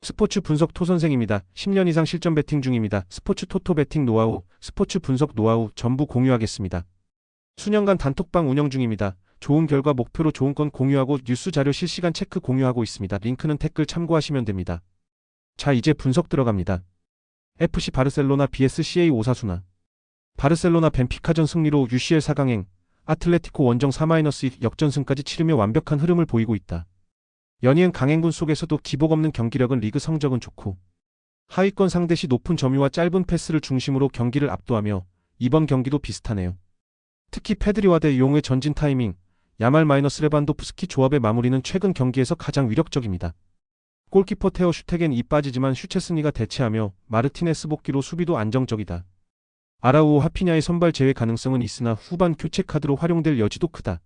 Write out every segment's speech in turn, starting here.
스포츠 분석 토선생입니다. 10년 이상 실전 베팅 중입니다. 스포츠 토토 베팅 노하우, 스포츠 분석 노하우 전부 공유하겠습니다. 수년간 단톡방 운영 중입니다. 좋은 결과 목표로 좋은 건 공유하고 뉴스 자료 실시간 체크 공유하고 있습니다. 링크는 댓글 참고하시면 됩니다. 자, 이제 분석 들어갑니다. FC 바르셀로나 vs CA 오사수나. 바르셀로나 벤피카전 승리로 UCL 4강행, 아틀레티코 원정 4-2 역전승까지 치르며 완벽한 흐름을 보이고 있다. 연이은 강행군 속에서도 기복 없는 경기력은 리그 성적은 좋고 하위권 상대시 높은 점유와 짧은 패스를 중심으로 경기를 압도하며 이번 경기도 비슷하네요. 특히 페드리와 대 용의 전진 타이밍, 야말 레반도프스키 조합의 마무리는 최근 경기에서 가장 위력적입니다. 골키퍼 테오 슈테겐이 빠지지만 슈체스니가 대체하며 마르티네스 복귀로 수비도 안정적이다. 아라우오 하피냐의 선발 제외 가능성은 있으나 후반 교체 카드로 활용될 여지도 크다.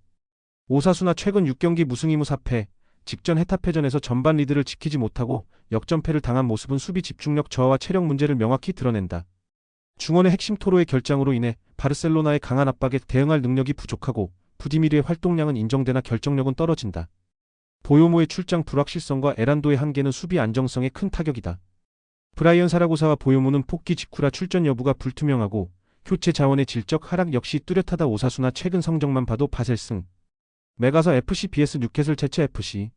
오사수나 최근 6경기 무승 2무 4패, 직전 헤타페전에서 전반 리드를 지키지 못하고 역전패를 당한 모습은 수비 집중력 저하와 체력 문제를 명확히 드러낸다. 중원의 핵심 토로의 결장으로 인해 바르셀로나의 강한 압박에 대응할 능력이 부족하고 부디미르의 활동량은 인정되나 결정력은 떨어진다. 보요모의 출장 불확실성과 에란도의 한계는 수비 안정성에 큰 타격이다. 브라이언 사라고사와 보요모는 복귀 직후라 출전 여부가 불투명하고 교체 자원의 질적 하락 역시 뚜렷하다. 오사수나 최근 성적만 봐도 바셀승, 메가서 FC vs 뉴캐슬 제체 FC.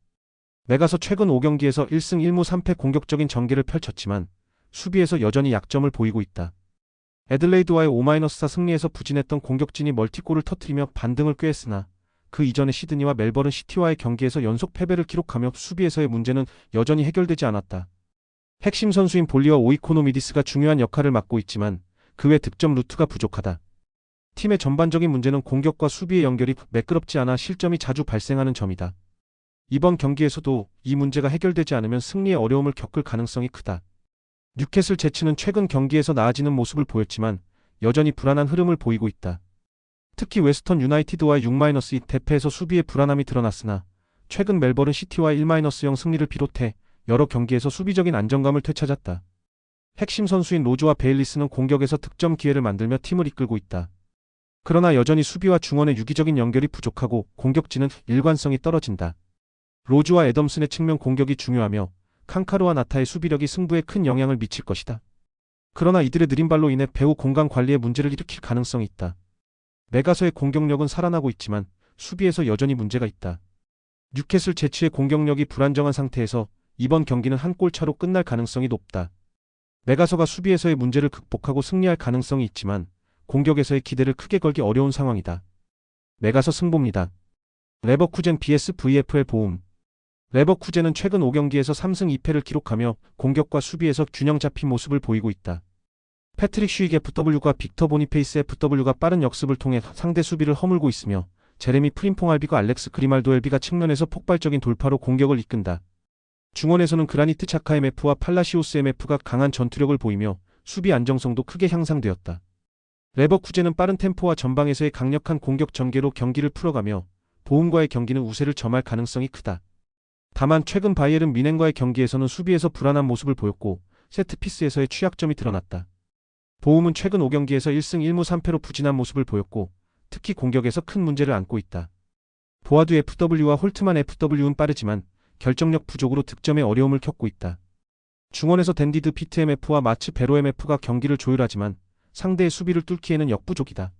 메가서 최근 5경기에서 1승 1무 3패 공격적인 전개를 펼쳤지만 수비에서 여전히 약점을 보이고 있다. 애들레이드와의 5-4 승리에서 부진했던 공격진이 멀티골을 터뜨리며 반등을 꾀했으나 그 이전의 시드니와 멜버른 시티와의 경기에서 연속 패배를 기록하며 수비에서의 문제는 여전히 해결되지 않았다. 핵심 선수인 볼리와 오이코노미디스가 중요한 역할을 맡고 있지만 그 외 득점 루트가 부족하다. 팀의 전반적인 문제는 공격과 수비의 연결이 매끄럽지 않아 실점이 자주 발생하는 점이다. 이번 경기에서도 이 문제가 해결되지 않으면 승리에 어려움을 겪을 가능성이 크다. 뉴캐슬 제츠는 최근 경기에서 나아지는 모습을 보였지만 여전히 불안한 흐름을 보이고 있다. 특히 웨스턴 유나이티드와 6-2 대패에서 수비에 불안함이 드러났으나 최근 멜버른 시티와 1-0 승리를 비롯해 여러 경기에서 수비적인 안정감을 되찾았다. 핵심 선수인 로즈와 베일리스는 공격에서 득점 기회를 만들며 팀을 이끌고 있다. 그러나 여전히 수비와 중원의 유기적인 연결이 부족하고 공격진은 일관성이 떨어진다. 로즈와 애덤슨의 측면 공격이 중요하며 칸카루와 나타의 수비력이 승부에 큰 영향을 미칠 것이다. 그러나 이들의 느린 발로 인해 배후 공간 관리에 문제를 일으킬 가능성이 있다. 메가서의 공격력은 살아나고 있지만 수비에서 여전히 문제가 있다. 뉴캐슬 제츠의 공격력이 불안정한 상태에서 이번 경기는 한 골 차로 끝날 가능성이 높다. 메가서가 수비에서의 문제를 극복하고 승리할 가능성이 있지만 공격에서의 기대를 크게 걸기 어려운 상황이다. 메가서 승부입니다. 레버쿠젠 vs VfL 보움. 레버쿠젠은 최근 5경기에서 3승 2패를 기록하며 공격과 수비에서 균형 잡힌 모습을 보이고 있다. 패트릭 슈익 FW가 빅터 보니페이스 FW가 빠른 역습을 통해 상대 수비를 허물고 있으며 제레미 프림퐁 알비가 알렉스 그리말도 엘비가 측면에서 폭발적인 돌파로 공격을 이끈다. 중원에서는 그라니트 차카 MF와 팔라시오스 MF가 강한 전투력을 보이며 수비 안정성도 크게 향상되었다. 레버쿠젠은 빠른 템포와 전방에서의 강력한 공격 전개로 경기를 풀어가며 보움과의 경기는 우세를 점할 가능성이 크다. 다만 최근 바이에른 미넨과의 경기에서는 수비에서 불안한 모습을 보였고 세트피스에서의 취약점이 드러났다. 보움은 최근 5경기에서 1승 1무 3패로 부진한 모습을 보였고 특히 공격에서 큰 문제를 안고 있다. 보아두 FW와 홀트만 FW는 빠르지만 결정력 부족으로 득점에 어려움을 겪고 있다. 중원에서 댄디드 피트 MF와 마츠 베로 MF가 경기를 조율하지만 상대의 수비를 뚫기에는 역부족이다.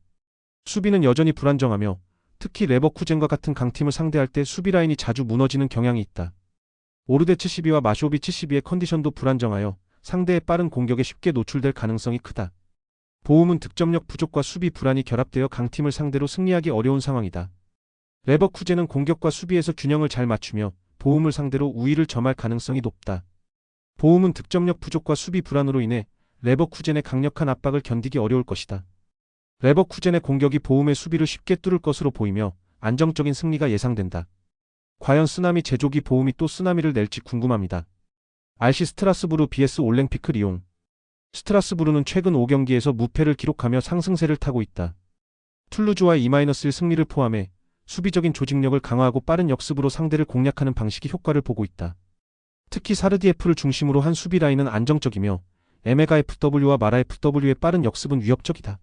수비는 여전히 불안정하며 특히 레버쿠젠과 같은 강팀을 상대할 때 수비 라인이 자주 무너지는 경향이 있다. 오르데츠 12와 마쇼비치 12의 컨디션도 불안정하여 상대의 빠른 공격에 쉽게 노출될 가능성이 크다. 보움은 득점력 부족과 수비 불안이 결합되어 강팀을 상대로 승리하기 어려운 상황이다. 레버쿠젠은 공격과 수비에서 균형을 잘 맞추며 보움을 상대로 우위를 점할 가능성이 높다. 보움은 득점력 부족과 수비 불안으로 인해 레버쿠젠의 강력한 압박을 견디기 어려울 것이다. 레버쿠젠의 공격이 보움의 수비를 쉽게 뚫을 것으로 보이며 안정적인 승리가 예상된다. 과연 쓰나미 제조기 보움이 또 쓰나미를 낼지 궁금합니다. RC 스트라스부르 vs 올랭피크 리옹. 스트라스부르는 최근 5경기에서 무패를 기록하며 상승세를 타고 있다. 툴루즈와의 2-1 승리를 포함해 수비적인 조직력을 강화하고 빠른 역습으로 상대를 공략하는 방식이 효과를 보고 있다. 특히 사르디에프를 중심으로 한 수비 라인은 안정적이며 에메가 FW와 마라 FW의 빠른 역습은 위협적이다.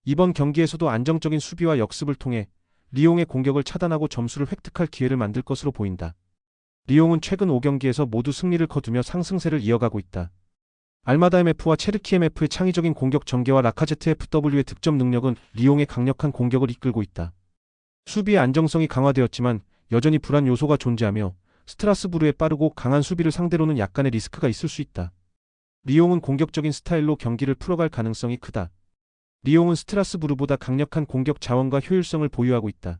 이번 경기에서도 안정적인 수비와 역습을 통해 리옹의 공격을 차단하고 점수를 획득할 기회를 만들 것으로 보인다. 리옹은 최근 5경기에서 모두 승리를 거두며 상승세를 이어가고 있다. 알마다 MF와 체르키 MF의 창의적인 공격 전개와 라카제트 FW의 득점 능력은 리옹의 강력한 공격을 이끌고 있다. 수비의 안정성이 강화되었지만 여전히 불안 요소가 존재하며 스트라스부르의 빠르고 강한 수비를 상대로는 약간의 리스크가 있을 수 있다. 리옹은 공격적인 스타일로 경기를 풀어갈 가능성이 크다. 리옹은 스트라스부르보다 강력한 공격 자원과 효율성을 보유하고 있다.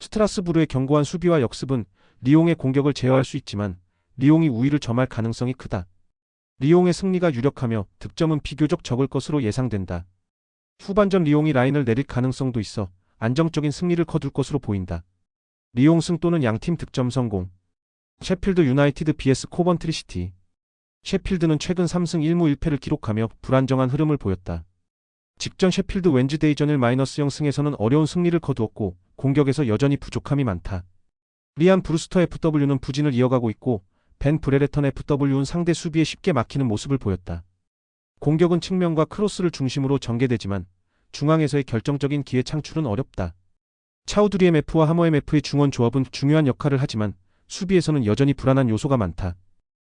스트라스부르의 견고한 수비와 역습은 리옹의 공격을 제어할 수 있지만 리옹이 우위를 점할 가능성이 크다. 리옹의 승리가 유력하며 득점은 비교적 적을 것으로 예상된다. 후반전 리옹이 라인을 내릴 가능성도 있어 안정적인 승리를 거둘 것으로 보인다. 리옹 승 또는 양팀 득점 성공. 셰필드 유나이티드 vs 코번트리 시티. 셰필드는 최근 3승 1무 1패를 기록하며 불안정한 흐름을 보였다. 직전 셰필드 웬즈데이전 1-0 승에서는 어려운 승리를 거두었고 공격에서 여전히 부족함이 많다. 리안 브루스터 FW는 부진을 이어가고 있고 벤 브레레턴 FW는 상대 수비에 쉽게 막히는 모습을 보였다. 공격은 측면과 크로스를 중심으로 전개되지만 중앙에서의 결정적인 기회 창출은 어렵다. 차우드리 MF와 하머 MF의 중원 조합은 중요한 역할을 하지만 수비에서는 여전히 불안한 요소가 많다.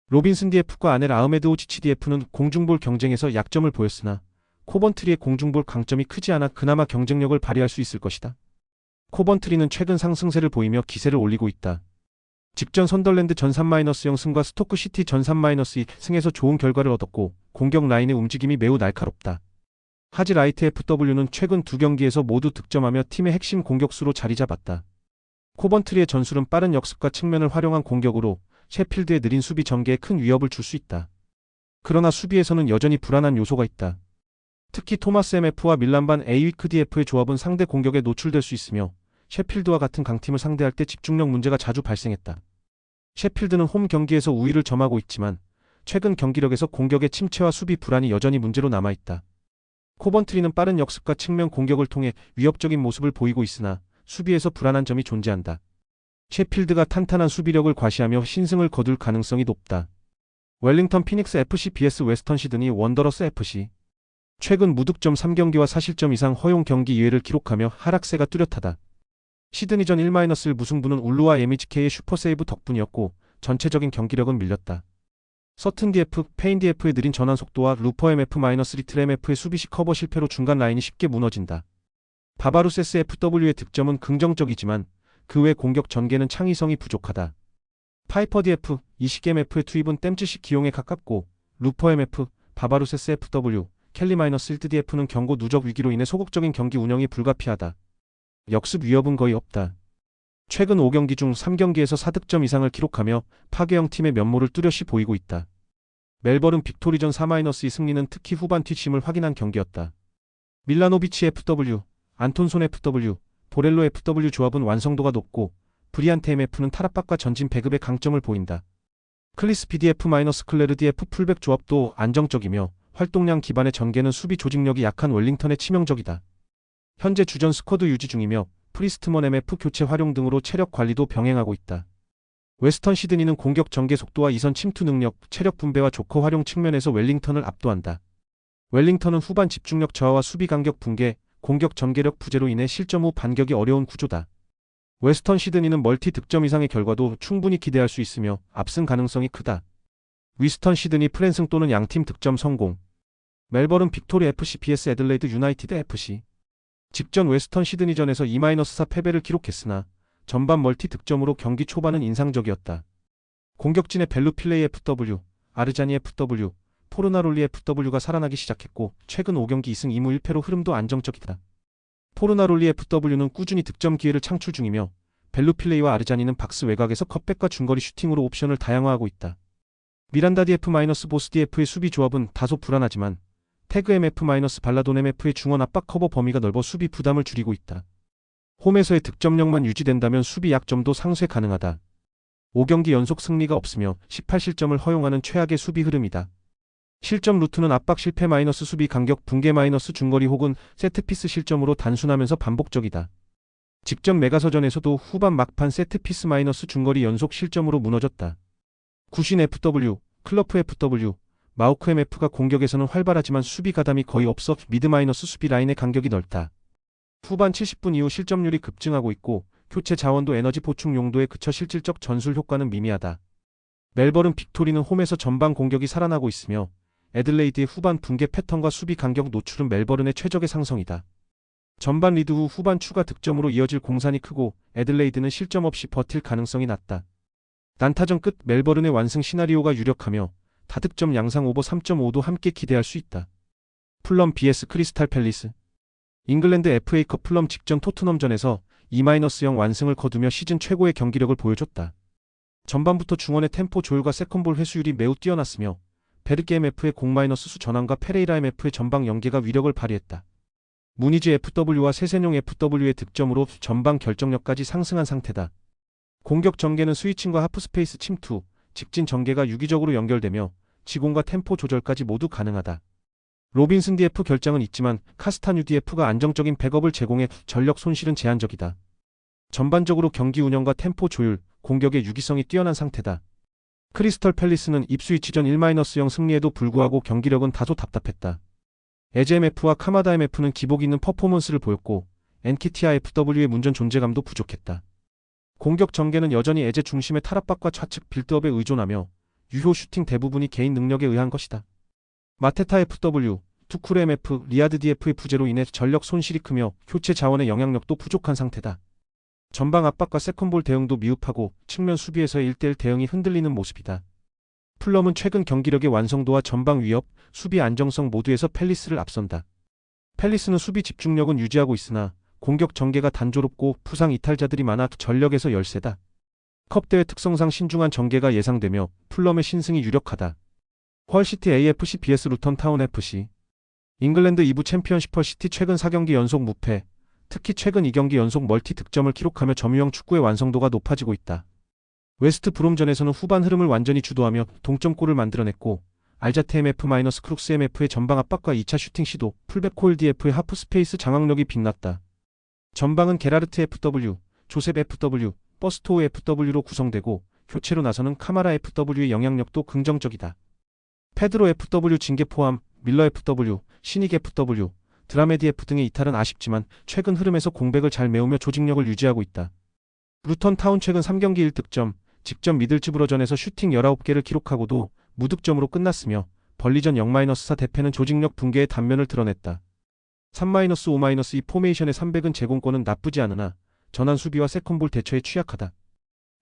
로빈슨 DF과 아넬 아흐메드 오지치 DF는 공중볼 경쟁에서 약점을 보였으나 코번트리의 공중볼 강점이 크지 않아 그나마 경쟁력을 발휘할 수 있을 것이다. 코번트리는 최근 상승세를 보이며 기세를 올리고 있다. 직전 선덜랜드 전 3-0 승과 스토크 시티 전 3-2 승에서 좋은 결과를 얻었고 공격 라인의 움직임이 매우 날카롭다. 하지 라이트 FW는 최근 2경기에서 모두 득점하며 팀의 핵심 공격수로 자리 잡았다. 코번트리의 전술은 빠른 역습과 측면을 활용한 공격으로 셰필드의 느린 수비 전개에 큰 위협을 줄 수 있다. 그러나 수비에서는 여전히 불안한 요소가 있다. 특히 토마스 MF와 밀란반 에이위크 DF의 조합은 상대 공격에 노출될 수 있으며 셰필드와 같은 강팀을 상대할 때 집중력 문제가 자주 발생했다. 셰필드는 홈 경기에서 우위를 점하고 있지만 최근 경기력에서 공격의 침체와 수비 불안이 여전히 문제로 남아있다. 코번트리는 빠른 역습과 측면 공격을 통해 위협적인 모습을 보이고 있으나 수비에서 불안한 점이 존재한다. 셰필드가 탄탄한 수비력을 과시하며 신승을 거둘 가능성이 높다. 웰링턴 피닉스 FC vs 웨스턴 시드니 원더러스 FC. 최근 무득점 3경기와 4실점 이상 허용 경기 2회를 기록하며 하락세가 뚜렷하다. 시드니전 1-1 무승부는 울루와 MHK의 슈퍼세이브 덕분이었고 전체적인 경기력은 밀렸다. 서튼 DF, 페인 DF의 느린 전환 속도와 루퍼 MF-리틀 MF의 수비시 커버 실패로 중간 라인이 쉽게 무너진다. 바바루세스 FW의 득점은 긍정적이지만 그 외 공격 전개는 창의성이 부족하다. 파이퍼 DF, 이식 MF의 투입은 땜질식 기용에 가깝고 루퍼 MF, 바바루세스 FW, 켈리-1 DF는 경고 누적 위기로 인해 소극적인 경기 운영이 불가피하다. 역습 위협은 거의 없다. 최근 5경기 중 3경기에서 4득점 이상을 기록하며 파괴형 팀의 면모를 뚜렷이 보이고 있다. 멜버른 빅토리전 4-2 승리는 특히 후반 뒷심을 확인한 경기였다. 밀라노비치 FW, 안톤손 FW, 보렐로 FW 조합은 완성도가 높고 브리안테 MF는 탈압박과 전진 배급의 강점을 보인다. 클리스 BDF- 클레르 DF 풀백 조합도 안정적이며 활동량 기반의 전개는 수비 조직력이 약한 웰링턴에 치명적이다. 현재 주전 스쿼드 유지 중이며 프리스트먼 MF 교체 활용 등으로 체력 관리도 병행하고 있다. 웨스턴 시드니는 공격 전개 속도와 이선 침투 능력, 체력 분배와 조커 활용 측면에서 웰링턴을 압도한다. 웰링턴은 후반 집중력 저하와 수비 간격 붕괴, 공격 전개력 부재로 인해 실점 후 반격이 어려운 구조다. 웨스턴 시드니는 멀티 득점 이상의 결과도 충분히 기대할 수 있으며 압승 가능성이 크다. 위스턴 시드니 프랜승 또는 양팀 득점 성공. 멜버른 빅토리 FC vs 애들레이드 유나이티드 FC. 직전 웨스턴 시드니전에서 2-4 패배를 기록했으나 전반 멀티 득점으로 경기 초반은 인상적이었다. 공격진의 벨루필레이 FW, 아르자니 FW, 포르나롤리 FW가 살아나기 시작했고 최근 5경기 2승 2무 1패로 흐름도 안정적이다. 포르나롤리 FW는 꾸준히 득점 기회를 창출 중이며 벨루필레이와 아르자니는 박스 외곽에서 컷백과 중거리 슈팅으로 옵션을 다양화하고 있다. 미란다 DF- 보스 DF의 수비 조합은 다소 불안하지만 태그 MF- 발라돈 MF의 중원 압박 커버 범위가 넓어 수비 부담을 줄이고 있다. 홈에서의 득점력만 유지된다면 수비 약점도 상쇄 가능하다. 5경기 연속 승리가 없으며 18실점을 허용하는 최악의 수비 흐름이다. 실점 루트는 압박 실패 - 수비 간격 붕괴 - 중거리 혹은 세트피스 실점으로 단순하면서 반복적이다. 직전 메가서전에서도 후반 막판 세트피스 - 중거리 연속 실점으로 무너졌다. 구신 FW, 클러프 FW, 마우크 MF가 공격에서는 활발하지만 수비 가담이 거의 없어 미드 - 수비 라인의 간격이 넓다. 후반 70분 이후 실점률이 급증하고 있고 교체 자원도 에너지 보충 용도에 그쳐 실질적 전술 효과는 미미하다. 멜버른 빅토리는 홈에서 전방 공격이 살아나고 있으며 애들레이드의 후반 붕괴 패턴과 수비 간격 노출은 멜버른의 최적의 상성이다. 전반 리드 후 후반 추가 득점으로 이어질 공산이 크고 애들레이드는 실점 없이 버틸 가능성이 낮다. 난타전 끝 멜버른의 완승 시나리오가 유력하며 다득점 양상 오버 3.5도 함께 기대할 수 있다. 풀럼 vs 크리스탈 팰리스. 잉글랜드 FA컵 풀럼 직전 토트넘전에서 2-0 완승을 거두며 시즌 최고의 경기력을 보여줬다. 전반부터 중원의 템포 조율과 세컨볼 회수율이 매우 뛰어났으며 베르게임 F의 0-수 전환과 페레이라 MF의 전방 연계가 위력을 발휘했다. 무니즈 FW와 세세뇽 FW의 득점으로 전방 결정력까지 상승한 상태다. 공격 전개는 스위칭과 하프스페이스 침투, 직진 전개가 유기적으로 연결되며 지공과 템포 조절까지 모두 가능하다. 로빈슨 DF 결장은 있지만 카스타뉴 DF가 안정적인 백업을 제공해 전력 손실은 제한적이다. 전반적으로 경기 운영과 템포 조율, 공격의 유기성이 뛰어난 상태다. 크리스털 팰리스는 입스위치전 1-0 승리에도 불구하고 경기력은 다소 답답했다. 에즈MF와 카마다 MF는 기복 있는 퍼포먼스를 보였고 엔키티아 FW의 문전 존재감도 부족했다. 공격 전개는 여전히 에제 중심의 탈압박과 좌측 빌드업에 의존하며 유효 슈팅 대부분이 개인 능력에 의한 것이다. 마테타 FW, 투쿨 MF, 리아드 DF의 부재로 인해 전력 손실이 크며 교체 자원의 영향력도 부족한 상태다. 전방 압박과 세컨볼 대응도 미흡하고 측면 수비에서의 1대1 대응이 흔들리는 모습이다. 풀럼은 최근 경기력의 완성도와 전방 위협, 수비 안정성 모두에서 팰리스를 앞선다. 팰리스는 수비 집중력은 유지하고 있으나 공격 전개가 단조롭고 부상 이탈자들이 많아 전력에서 열세다. 컵대회 특성상 신중한 전개가 예상되며 풀럼의 신승이 유력하다. 헐시티 AFC vs 루턴 타운 FC. 잉글랜드 2부 챔피언십 헐시티 최근 4경기 연속 무패, 특히 최근 2경기 연속 멀티 득점을 기록하며 점유형 축구의 완성도가 높아지고 있다. 웨스트 브롬전에서는 후반 흐름을 완전히 주도하며 동점골을 만들어냈고 알자테 MF-크룩스 MF의 전방 압박과 2차 슈팅 시도, 풀백 콜 DF의 하프 스페이스 장악력이 빛났다. 전방은 게라르트 FW, 조셉 FW, 버스토우 FW로 구성되고 교체로 나서는 카마라 FW의 영향력도 긍정적이다. 페드로 FW 징계 포함, 밀러 FW, 시닉 FW, 드라메디 F 등의 이탈은 아쉽지만 최근 흐름에서 공백을 잘 메우며 조직력을 유지하고 있다. 루턴 타운 최근 3경기 1득점, 직전 미들즈브러전에서 슈팅 19개를 기록하고도 무득점으로 끝났으며 벌리전 0-4 대패는 조직력 붕괴의 단면을 드러냈다. 3-5-2 포메이션의 300은 제공권은 나쁘지 않으나 전환 수비와 세컨볼 대처에 취약하다.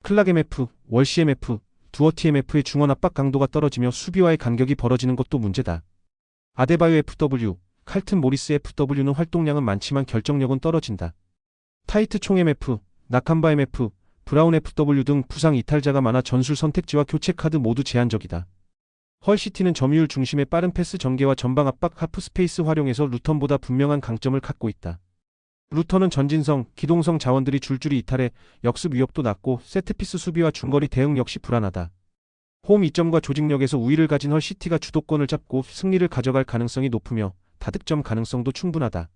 클락 MF, 월시 MF, 두어티 MF의 중원 압박 강도가 떨어지며 수비와의 간격이 벌어지는 것도 문제다. 아데바요 FW, 칼튼 모리스 FW는 활동량은 많지만 결정력은 떨어진다. 타이트 총 MF, 나캄바 MF, 브라운 FW 등 부상 이탈자가 많아 전술 선택지와 교체 카드 모두 제한적이다. 헐시티는 점유율 중심의 빠른 패스 전개와 전방 압박 하프 스페이스 활용에서 루턴보다 분명한 강점을 갖고 있다. 루턴은 전진성, 기동성 자원들이 줄줄이 이탈해 역습 위협도 낮고 세트피스 수비와 중거리 대응 역시 불안하다. 홈 이점과 조직력에서 우위를 가진 헐시티가 주도권을 잡고 승리를 가져갈 가능성이 높으며 다득점 가능성도 충분하다.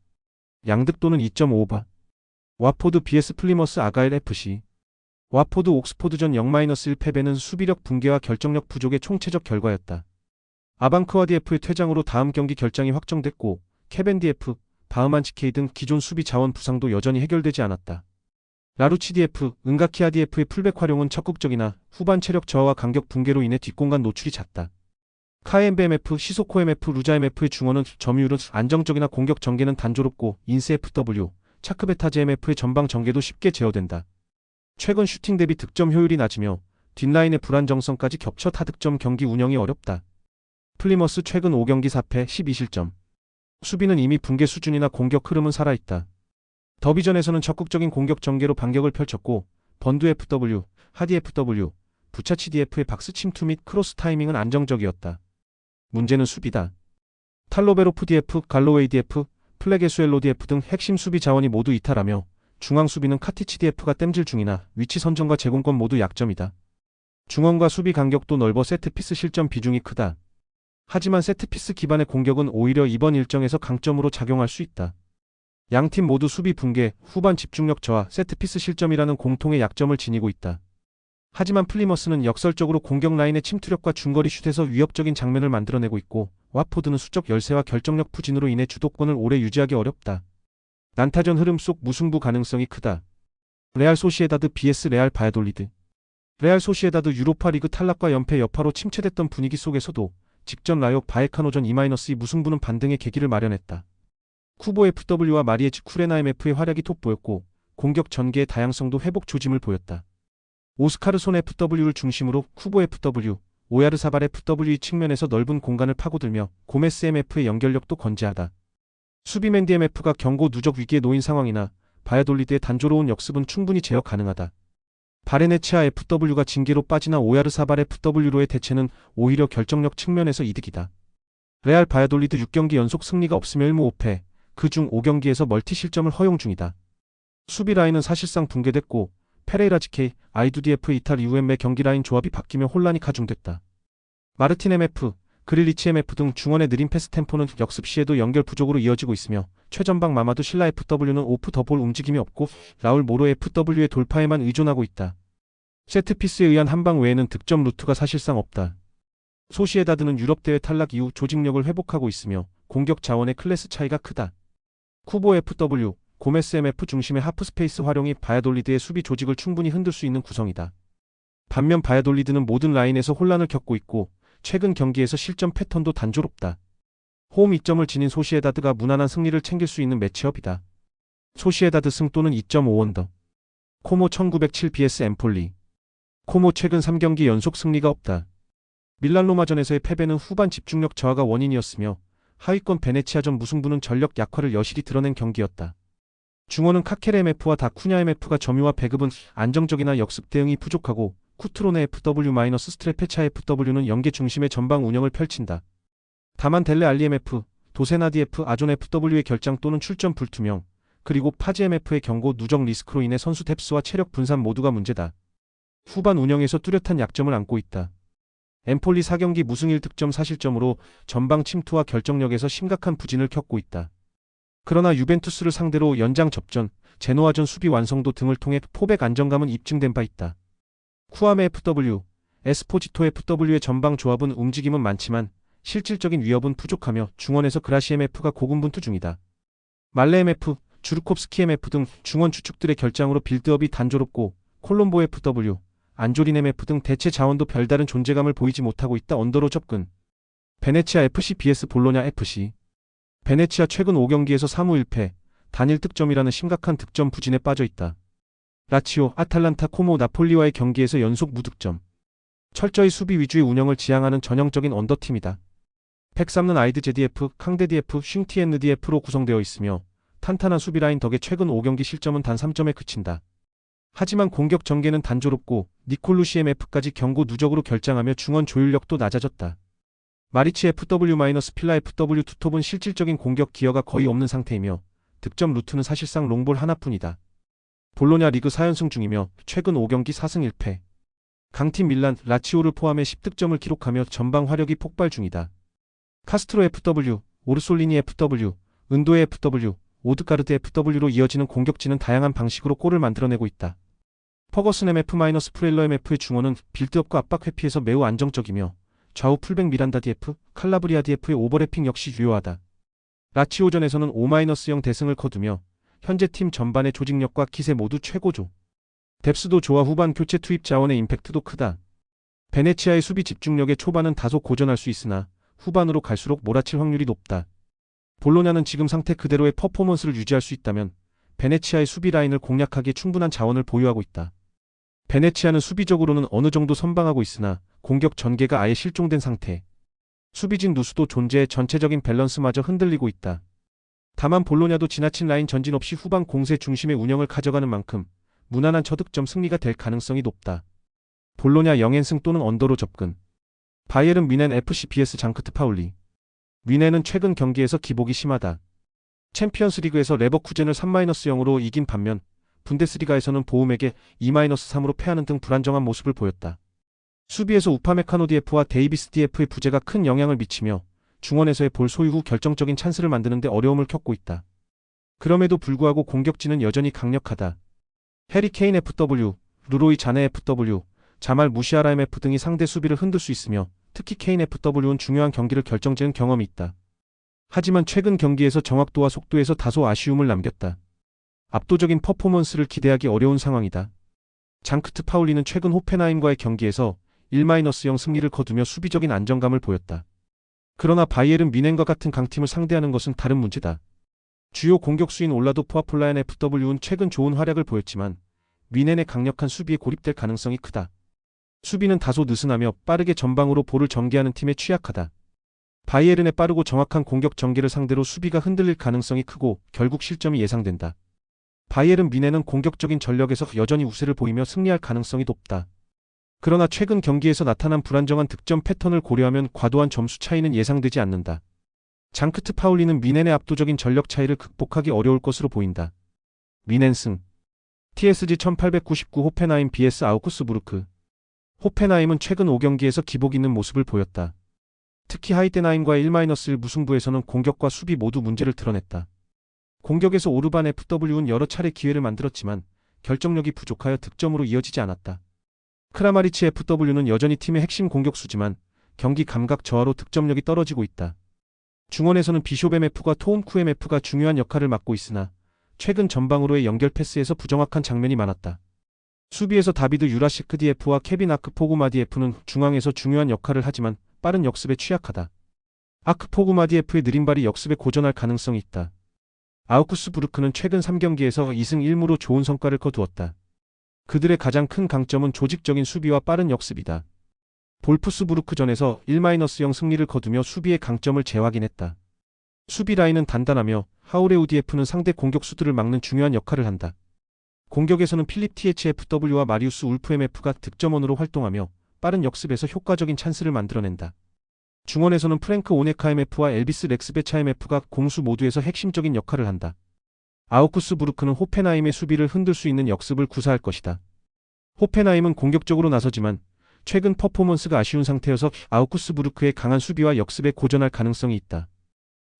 양득도는 2.5바. 와포드 vs 플리머스 아가일 FC. 와포드 옥스포드전 0-1 패배는 수비력 붕괴와 결정력 부족의 총체적 결과였다. 아방크와 DF의 퇴장으로 다음 경기 결장이 확정됐고 케벤 DF, 바흐만 치케이 등 기존 수비 자원 부상도 여전히 해결되지 않았다. 라루치 DF, 은가키아 DF의 풀백 활용은 적극적이나 후반 체력 저하와 간격 붕괴로 인해 뒷공간 노출이 잦다. 카엠베 MF, 시소코 MF, 루자 MF의 중원은 점유율은 안정적이나 공격 전개는 단조롭고 인스 FW, 차크베타제 MF의 전방 전개도 쉽게 제어된다. 최근 슈팅 대비 득점 효율이 낮으며 뒷라인의 불안정성까지 겹쳐 타득점 경기 운영이 어렵다. 플리머스 최근 5경기 4패 12실점. 수비는 이미 붕괴 수준이나 공격 흐름은 살아있다. 더비전에서는 적극적인 공격 전개로 반격을 펼쳤고 번두 FW, 하디 FW, 부차치 DF의 박스 침투 및 크로스 타이밍은 안정적이었다. 문제는 수비다. 탈로베로프 DF, 갈로웨이 DF, 플레게수엘로 DF 등 핵심 수비 자원이 모두 이탈하며 중앙 수비는 카티치 DF가 땜질 중이나 위치 선정과 제공권 모두 약점이다. 중원과 수비 간격도 넓어 세트피스 실점 비중이 크다. 하지만 세트피스 기반의 공격은 오히려 이번 일정에서 강점으로 작용할 수 있다. 양팀 모두 수비 붕괴, 후반 집중력 저하, 세트피스 실점이라는 공통의 약점을 지니고 있다. 하지만 플리머스는 역설적으로 공격 라인의 침투력과 중거리 슛에서 위협적인 장면을 만들어내고 있고 와포드는 수적 열세와 결정력 부진으로 인해 주도권을 오래 유지하기 어렵다. 난타전 흐름 속 무승부 가능성이 크다. 레알 소시에다드 vs 레알 바야돌리드. 레알 소시에다드 유로파 리그 탈락과 연패 여파로 침체됐던 분위기 속에서도 직전 라요 바에카노전 2-2 무승부는 반등의 계기를 마련했다. 쿠보 FW와 마리에즈 쿠레나 MF의 활약이 돋보였고 공격 전개의 다양성도 회복 조짐을 보였다. 오스카르손 FW를 중심으로 쿠보 FW, 오야르사발 FW의 측면에서 넓은 공간을 파고들며 고메스 MF의 연결력도 건재하다. 수비맨디 MF가 경고 누적 위기에 놓인 상황이나 바야돌리드의 단조로운 역습은 충분히 제어 가능하다. 바레네치아 FW가 징계로 빠지나 오야르사발 FW로의 대체는 오히려 결정력 측면에서 이득이다. 레알 바야돌리드 6경기 연속 승리가 없으며 1무 5패, 그중 5경기에서 멀티 실점을 허용 중이다. 수비 라인은 사실상 붕괴됐고 페레이라 GK, 아이두디F 이탈 이후엔 매 경기 라인 조합이 바뀌며 혼란이 가중됐다. 마르틴 MF, 그릴리치 MF 등 중원의 느린 패스 템포는 역습 시에도 연결 부족으로 이어지고 있으며 최전방 마마두 실라 FW는 오프 더 볼 움직임이 없고 라울 모로 FW의 돌파에만 의존하고 있다. 세트피스에 의한 한방 외에는 득점 루트가 사실상 없다. 소시에다드는 유럽대회 탈락 이후 조직력을 회복하고 있으며 공격 자원의 클래스 차이가 크다. 쿠보 FW, 고메스 MF 중심의 하프스페이스 활용이 바야돌리드의 수비 조직을 충분히 흔들 수 있는 구성이다. 반면 바야돌리드는 모든 라인에서 혼란을 겪고 있고 최근 경기에서 실점 패턴도 단조롭다. 홈 2점을 지닌 소시에다드가 무난한 승리를 챙길 수 있는 매치업이다. 소시에다드 승 또는 2.5언더. 코모 1907 vs 엠폴리. 코모 최근 3경기 연속 승리가 없다. 밀란 로마전에서의 패배는 후반 집중력 저하가 원인이었으며 하위권 베네치아전 무승부는 전력 약화를 여실히 드러낸 경기였다. 중원은 카케레 MF와 다쿠냐 MF가 점유와 배급은 안정적이나 역습 대응이 부족하고 쿠트로네 FW-스트레페차 FW는 연계 중심의 전방 운영을 펼친다. 다만 델레 알리 MF, 도세나 DF, 아존 FW의 결장 또는 출전 불투명, 그리고 파지 MF의 경고 누적 리스크로 인해 선수 뎁스와 체력 분산 모두가 문제다. 후반 운영에서 뚜렷한 약점을 안고 있다. 엠폴리 4경기 무승 1득점 4실점으로 전방 침투와 결정력에서 심각한 부진을 겪고 있다. 그러나 유벤투스를 상대로 연장 접전, 제노아전 수비 완성도 등을 통해 포백 안정감은 입증된 바 있다. 쿠아메 FW, 에스포지토 FW의 전방 조합은 움직임은 많지만 실질적인 위협은 부족하며 중원에서 그라시 MF가 고군분투 중이다. 말레 MF, 주르콥스키 MF 등 중원 주축들의 결장으로 빌드업이 단조롭고 콜롬보 FW, 안조린 MF 등 대체 자원도 별다른 존재감을 보이지 못하고 있다. 언더로 접근. 베네치아 FC vs 볼로냐 FC. 베네치아 최근 5경기에서 3무 1패, 단일 득점이라는 심각한 득점 부진에 빠져 있다. 라치오, 아탈란타, 코모, 나폴리와의 경기에서 연속 무득점. 철저히 수비 위주의 운영을 지향하는 전형적인 언더팀이다. 팩삼는 아이드 제디F, 캉데 DF, 슌티엔느 DF로 구성되어 있으며 탄탄한 수비 라인 덕에 최근 5경기 실점은 단 3점에 그친다. 하지만 공격 전개는 단조롭고 니콜루시 MF까지 경고 누적으로 결장하며 중원 조율력도 낮아졌다. 마리치 FW-필라 FW 투톱은 실질적인 공격 기여가 거의 없는 상태이며 득점 루트는 사실상 롱볼 하나뿐이다. 볼로냐 리그 4연승 중이며 최근 5경기 4승 1패. 강팀 밀란, 라치오를 포함해 10득점을 기록하며 전방 화력이 폭발 중이다. 카스트로 FW, 오르솔리니 FW, 은도의 FW, 오드가르드 FW로 이어지는 공격진은 다양한 방식으로 골을 만들어내고 있다. 퍼거슨 MF-프레일러 MF의 중원은 빌드업과 압박 회피에서 매우 안정적이며 좌우 풀백 미란다 DF, 칼라브리아 DF의 오버래핑 역시 유효하다. 라치오전에서는 5-0 대승을 거두며 현재 팀 전반의 조직력과 기세 모두 최고조. 뎁스도 좋아 후반 교체 투입 자원의 임팩트도 크다. 베네치아의 수비 집중력의 초반은 다소 고전할 수 있으나 후반으로 갈수록 몰아칠 확률이 높다. 볼로냐는 지금 상태 그대로의 퍼포먼스를 유지할 수 있다면 베네치아의 수비 라인을 공략하기에 충분한 자원을 보유하고 있다. 베네치아는 수비적으로는 어느 정도 선방하고 있으나 공격 전개가 아예 실종된 상태. 수비진 누수도 존재해 전체적인 밸런스마저 흔들리고 있다. 다만 볼로냐도 지나친 라인 전진 없이 후반 공세 중심의 운영을 가져가는 만큼 무난한 저득점 승리가 될 가능성이 높다. 볼로냐 0연승 또는 언더로 접근. 바이에른 뮌헨 FC vs 장크트 파울리. 뮌헨은 최근 경기에서 기복이 심하다. 챔피언스 리그에서 레버쿠젠을 3-0으로 이긴 반면 분데스리가에서는 보움에게 2-3으로 패하는 등 불안정한 모습을 보였다. 수비에서 우파메카노 DF와 데이비스 DF의 부재가 큰 영향을 미치며 중원에서의 볼 소유 후 결정적인 찬스를 만드는 데 어려움을 겪고 있다. 그럼에도 불구하고 공격진은 여전히 강력하다. 해리 케인 FW, 루로이 자네 FW, 자말 무시아라 MF 등이 상대 수비를 흔들 수 있으며 특히 케인 FW는 중요한 경기를 결정지은 경험이 있다. 하지만 최근 경기에서 정확도와 속도에서 다소 아쉬움을 남겼다. 압도적인 퍼포먼스를 기대하기 어려운 상황이다. 장크트 파울리는 최근 호펜하임과의 경기에서 1-0 승리를 거두며 수비적인 안정감을 보였다. 그러나 바이에른 뮌헨과 같은 강팀을 상대하는 것은 다른 문제다. 주요 공격수인 올라도 포아폴라얀 FW는 최근 좋은 활약을 보였지만 뮌헨의 강력한 수비에 고립될 가능성이 크다. 수비는 다소 느슨하며 빠르게 전방으로 볼을 전개하는 팀에 취약하다. 바이에른의 빠르고 정확한 공격 전개를 상대로 수비가 흔들릴 가능성이 크고 결국 실점이 예상된다. 바이에른 뮌헨은 공격적인 전력에서 여전히 우세를 보이며 승리할 가능성이 높다. 그러나 최근 경기에서 나타난 불안정한 득점 패턴을 고려하면 과도한 점수 차이는 예상되지 않는다. 장크트 파울리는 뮌헨의 압도적인 전력 차이를 극복하기 어려울 것으로 보인다. 뮌헨 승. TSG 1899 호펜하임 vs 아우크스부르크. 호펜하임은 최근 5경기에서 기복 있는 모습을 보였다. 특히 하이덴하임과의 1-1 무승부에서는 공격과 수비 모두 문제를 드러냈다. 공격에서 오르반 FW는 여러 차례 기회를 만들었지만 결정력이 부족하여 득점으로 이어지지 않았다. 크라마리치 FW는 여전히 팀의 핵심 공격수지만 경기 감각 저하로 득점력이 떨어지고 있다. 중원에서는 비숍 MF과 토움쿠 MF가 중요한 역할을 맡고 있으나 최근 전방으로의 연결 패스에서 부정확한 장면이 많았다. 수비에서 다비드 유라시크 DF와 케빈 아크포구마 DF는 중앙에서 중요한 역할을 하지만 빠른 역습에 취약하다. 아크포구마 DF의 느린 발이 역습에 고전할 가능성이 있다. 아우크스부르크는 최근 3경기에서 2승 1무로 좋은 성과를 거두었다. 그들의 가장 큰 강점은 조직적인 수비와 빠른 역습이다. 볼프스부르크전에서 1-0 승리를 거두며 수비의 강점을 재확인했다. 수비 라인은 단단하며 하우레우 DF는 상대 공격수들을 막는 중요한 역할을 한다. 공격에서는 필립 THFW와 마리우스 울프 MF가 득점원으로 활동하며 빠른 역습에서 효과적인 찬스를 만들어낸다. 중원에서는 프랭크 오네카 MF와 엘비스 렉스베차 MF가 공수 모두에서 핵심적인 역할을 한다. 아우크스부르크는 호펜하임의 수비를 흔들 수 있는 역습을 구사할 것이다. 호펜하임은 공격적으로 나서지만 최근 퍼포먼스가 아쉬운 상태여서 아우크스부르크의 강한 수비와 역습에 고전할 가능성이 있다.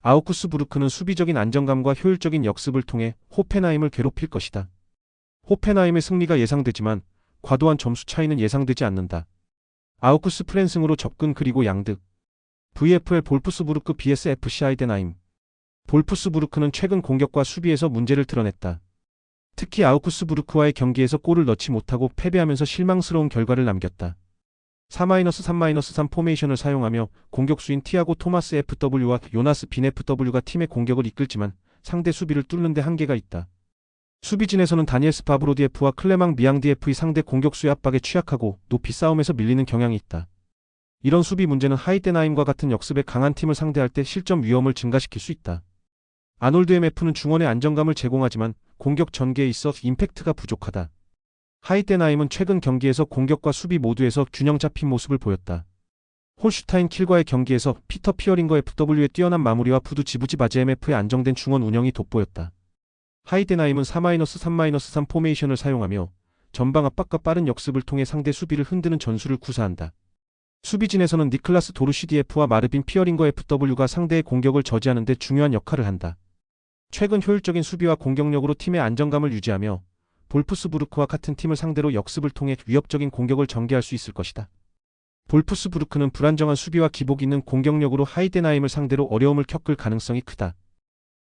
아우크스부르크는 수비적인 안정감과 효율적인 역습을 통해 호펜하임을 괴롭힐 것이다. 호펜하임의 승리가 예상되지만 과도한 점수 차이는 예상되지 않는다. 아우크스 프랜승으로 접근 그리고 양득. VFL 볼프스부르크 vs FC 하이덴하임. 볼프스부르크는 최근 공격과 수비에서 문제를 드러냈다. 특히 아우크스부르크와의 경기에서 골을 넣지 못하고 패배하면서 실망스러운 결과를 남겼다. 4-3-3 포메이션을 사용하며 공격수인 티아고 토마스 FW와 요나스 빈 FW가 팀의 공격을 이끌지만 상대 수비를 뚫는 데 한계가 있다. 수비진에서는 다니엘 스파브로 DF와 클레망 미앙 DF의 상대 공격수의 압박에 취약하고 높이 싸움에서 밀리는 경향이 있다. 이런 수비 문제는 하이덴하임과 같은 역습에 강한 팀을 상대할 때 실점 위험을 증가시킬 수 있다. 아놀드 MF는 중원의 안정감을 제공하지만 공격 전개에 있어 임팩트가 부족하다. 하이덴하임은 최근 경기에서 공격과 수비 모두에서 균형 잡힌 모습을 보였다. 홀슈타인 킬과의 경기에서 피터 피어링거 FW의 뛰어난 마무리와 푸드 지부지 바제 MF의 안정된 중원 운영이 돋보였다. 하이덴하임은 4-3-3 포메이션을 사용하며 전방 압박과 빠른 역습을 통해 상대 수비를 흔드는 전술을 구사한다. 수비진에서는 니클라스 도르시 DF와 마르빈 피어링거 FW가 상대의 공격을 저지하는 데 중요한 역할을 한다. 최근 효율적인 수비와 공격력으로 팀의 안정감을 유지하며 볼프스부르크와 같은 팀을 상대로 역습을 통해 위협적인 공격을 전개할 수 있을 것이다. 볼프스부르크는 불안정한 수비와 기복 있는 공격력으로 하이덴하임을 상대로 어려움을 겪을 가능성이 크다.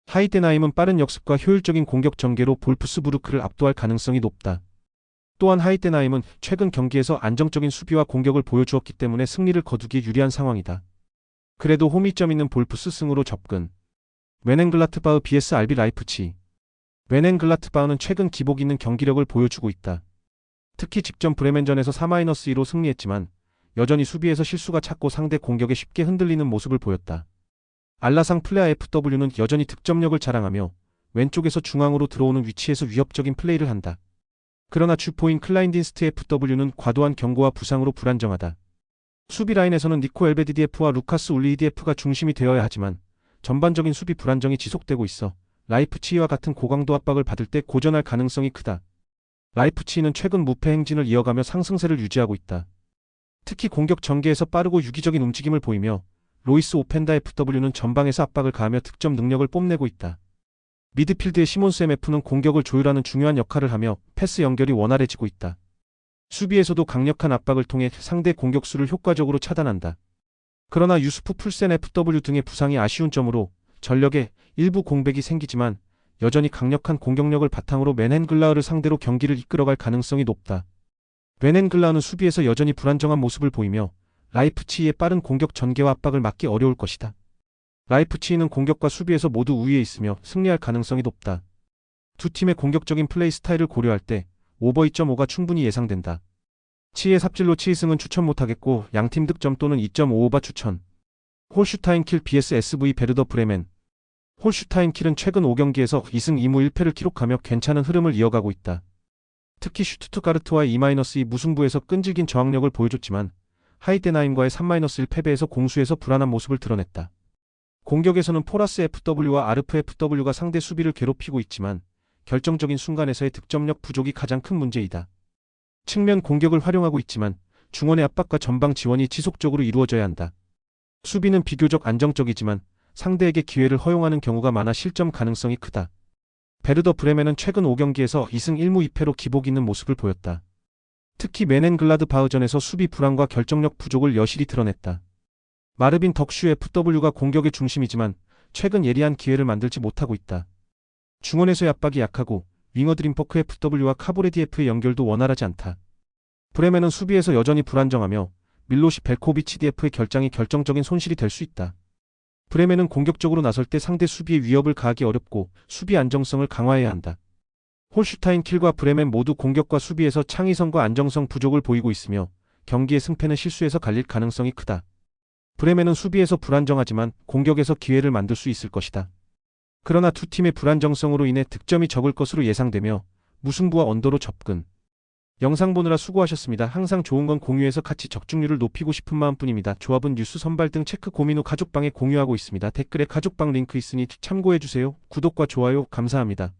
하이덴하임은 빠른 역습과 효율적인 공격 전개로 볼프스부르크를 압도할 가능성이 높다. 또한 하이덴하임은 최근 경기에서 안정적인 수비와 공격을 보여주었기 때문에 승리를 거두기에 유리한 상황이다. 그래도 홈이점 있는 볼프스 승으로 접근. 웨넨글라트바흐 vs RB 라이프치히. 웨넨글라트바흐는 최근 기복 있는 경기력을 보여주고 있다. 특히 직전 브레멘전에서 4-2로 승리했지만 여전히 수비에서 실수가 잦고 상대 공격에 쉽게 흔들리는 모습을 보였다. 알라상 플레아 FW는 여전히 득점력을 자랑하며 왼쪽에서 중앙으로 들어오는 위치에서 위협적인 플레이를 한다. 그러나 주포인 클라인딘스트 FW는 과도한 경고와 부상으로 불안정하다. 수비 라인에서는 니코 엘베디 DF와 루카스 울리히 DF가 중심이 되어야 하지만 전반적인 수비 불안정이 지속되고 있어 라이프치히와 같은 고강도 압박을 받을 때 고전할 가능성이 크다. 라이프치히는 최근 무패 행진을 이어가며 상승세를 유지하고 있다. 특히 공격 전개에서 빠르고 유기적인 움직임을 보이며 로이스 오펜다 FW는 전방에서 압박을 가하며 득점 능력을 뽐내고 있다. 미드필드의 시몬스 MF는 공격을 조율하는 중요한 역할을 하며 패스 연결이 원활해지고 있다. 수비에서도 강력한 압박을 통해 상대 공격수를 효과적으로 차단한다. 그러나 유스프 풀센 FW 등의 부상이 아쉬운 점으로 전력에 일부 공백이 생기지만 여전히 강력한 공격력을 바탕으로 맨헨글라흐를 상대로 경기를 이끌어갈 가능성이 높다. 맨헨글라흐는 수비에서 여전히 불안정한 모습을 보이며 라이프치히의 빠른 공격 전개와 압박을 막기 어려울 것이다. 라이프치히는 공격과 수비에서 모두 우위에 있으며 승리할 가능성이 높다. 두 팀의 공격적인 플레이 스타일을 고려할 때 오버 2.5가 충분히 예상된다. 치히의 삽질로 치히승은 추천 못하겠고 양팀 득점 또는 2.5오바 추천. 홀슈타인킬 vs SV 베르더 브레멘. 홀슈타인킬은 최근 5경기에서 2승 2무 1패를 기록하며 괜찮은 흐름을 이어가고 있다. 특히 슈투트가르트와의 2-2 무승부에서 끈질긴 저항력을 보여줬지만 하이덴하임과의 3-1 패배에서 공수에서 불안한 모습을 드러냈다. 공격에서는 포라스 FW와 아르프 FW가 상대 수비를 괴롭히고 있지만 결정적인 순간에서의 득점력 부족이 가장 큰 문제이다. 측면 공격을 활용하고 있지만 중원의 압박과 전방 지원이 지속적으로 이루어져야 한다. 수비는 비교적 안정적이지만 상대에게 기회를 허용하는 경우가 많아 실점 가능성이 크다. 베르더 브레멘은 최근 5경기에서 2승 1무 2패로 기복 있는 모습을 보였다. 특히 맨헨글라드바흐전에서 수비 불안과 결정력 부족을 여실히 드러냈다. 마르빈 덕슈 FW가 공격의 중심이지만 최근 예리한 기회를 만들지 못하고 있다. 중원에서의 압박이 약하고 윙어 드림퍼크 FW와 카보레디 F의 연결도 원활하지 않다. 브레멘은 수비에서 여전히 불안정하며 밀로시 벨코비치 DF의 결장이 결정적인 손실이 될 수 있다. 브레멘은 공격적으로 나설 때 상대 수비에 위협을 가하기 어렵고 수비 안정성을 강화해야 한다. 홀슈타인킬과 브레멘 모두 공격과 수비에서 창의성과 안정성 부족을 보이고 있으며 경기의 승패는 실수에서 갈릴 가능성이 크다. 브레멘은 수비에서 불안정하지만 공격에서 기회를 만들 수 있을 것이다. 그러나 두 팀의 불안정성으로 인해 득점이 적을 것으로 예상되며 무승부와 언더로 접근. 영상 보느라 수고하셨습니다. 항상 좋은 건 공유해서 같이 적중률을 높이고 싶은 마음뿐입니다. 조합은 뉴스 선발 등 체크 고민 후 가족방에 공유하고 있습니다. 댓글에 가족방 링크 있으니 참고해주세요. 구독과 좋아요 감사합니다.